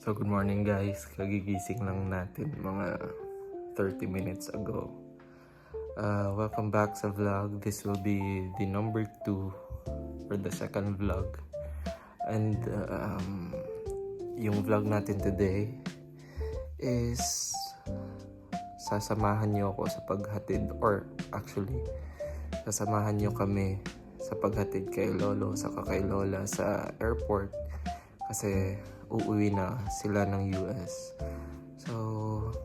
So good morning guys, kagigising lang natin mga 30 minutes ago. Welcome back sa vlog. This will be the number 2 or the second vlog. And yung vlog natin today is sasamahan niyo ako sa paghatid, or actually sasamahan niyo kami sa paghatid kay Lolo saka kay Lola sa airport kasi uuwi na sila ng US. So,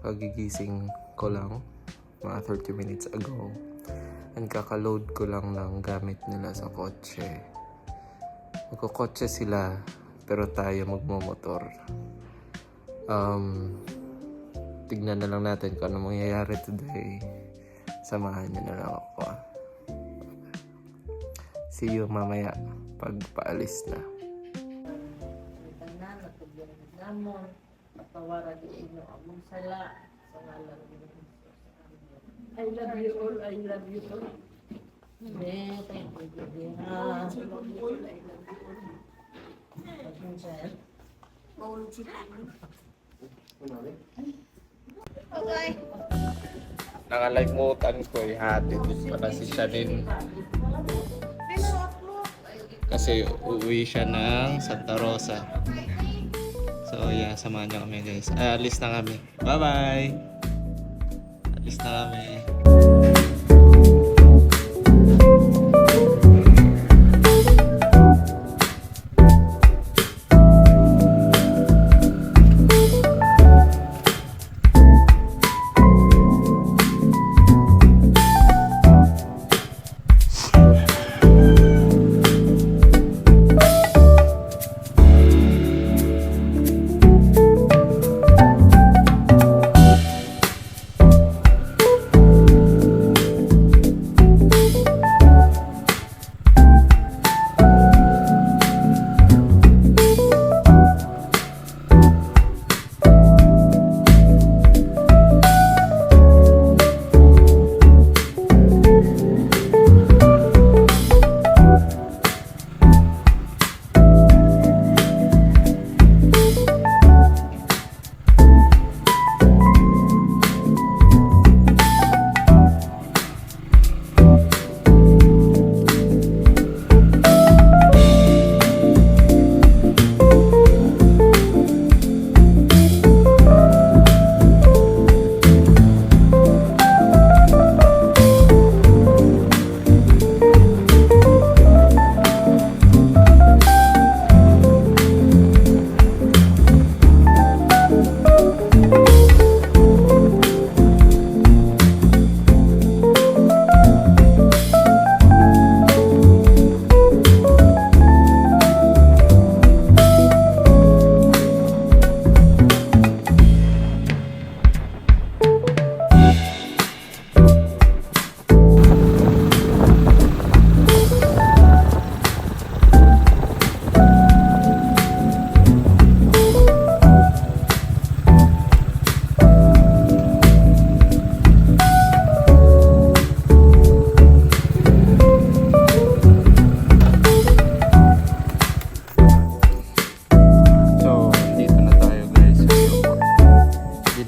kagigising ko lang mga 30 minutes ago and kakaload ko lang ng gamit nila sa kotse. Magkokotse sila pero tayo magmomotor. Tignan na lang natin kung ano mangyayari today. Samahan niyo na lang ako. See you mamaya pag paalis na. Namon, patawaran di inyo among sala sa ngalan ni Jesus. I love you all, I love you all. Amen. Thank you, dear. I love you all, I love you all. Okay. Nakalimutan ko hatid pala si Shanine. Kasi uuwi siya ng Santa Rosa. So yeah, samahan niyo kami guys. Alis na kami. Bye-bye! Alis na kami.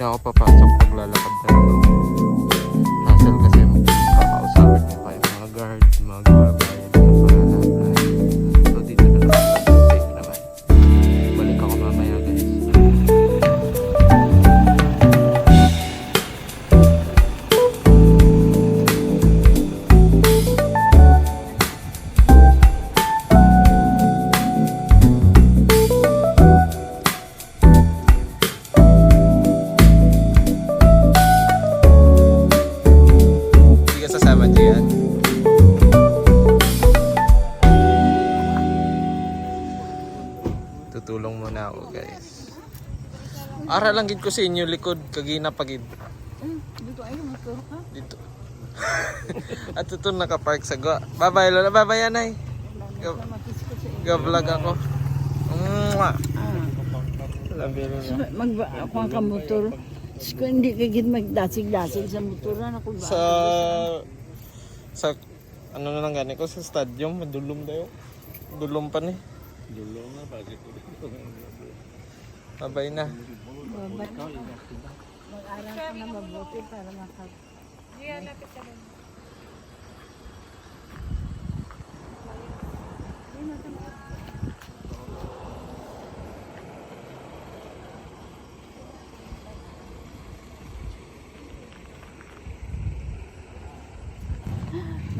Ako papasok paglalakad na ako. Hassle kasi kakausapin mo pa yung mga guard, mga gawabayan na lahat. So dito na lang safe naman. Balik ako mamaya guys. Tutulong muna ako guys. Ara lang gid ko sa inyo likod kagina pagid. Dito ay motor ka. Dito. At ito naka-park sa go. Bye-bye Lola, bye-bye Anay. Ga-vlog ako. Labi niya. Mag-akuan ka motor. Kung hindi ka gid magdasig-dasig sa motoran ako ba? Sa ano na lang gani ko sa stadium, madulom dayo. Dulom pa ni. Dulong na bakit? Babay na. Mag-aral ka na mabuti para makag...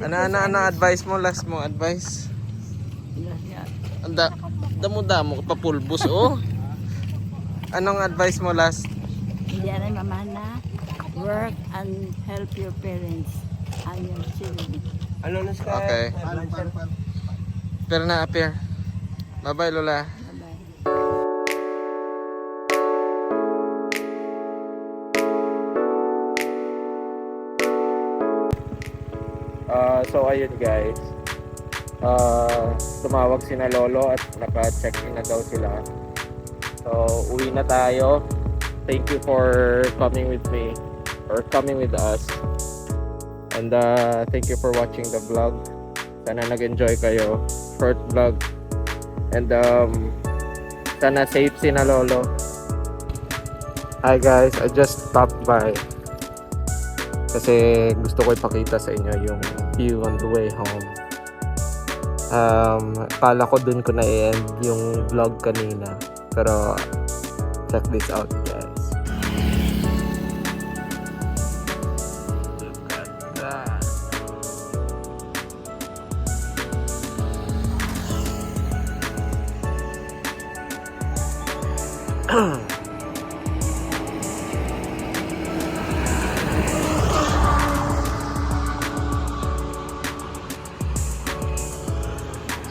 Ano advice mo, last mo advice? Damo-damo ka pa pulbos, oh. Anong advice mo last? Hindi rin mamana. Work and help your parents and your children. Okay. Pero na, appear. Bye-bye, Lola. Bye-bye. So ayun guys, tumawag si na Lolo at naka-check-in na daw sila. So uwi na tayo. Thank you for coming with me or coming with us, and thank you for watching the vlog. Sana nag-enjoy kayo, short vlog, and sana safe si na Lolo. Hi guys, I just stopped by kasi gusto ko ipakita sa inyo yung view on the way home. Kala ko dun ko na-end yung vlog kanina, pero check this out guys. Look at that.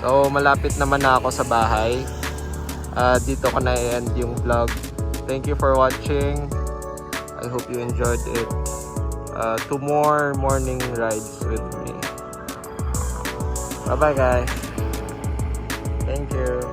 So malapit naman na ako sa bahay. Dito ko na i-end yung vlog. Thank you for watching. I hope you enjoyed it. 2 more morning rides with me. Bye bye guys. Thank you.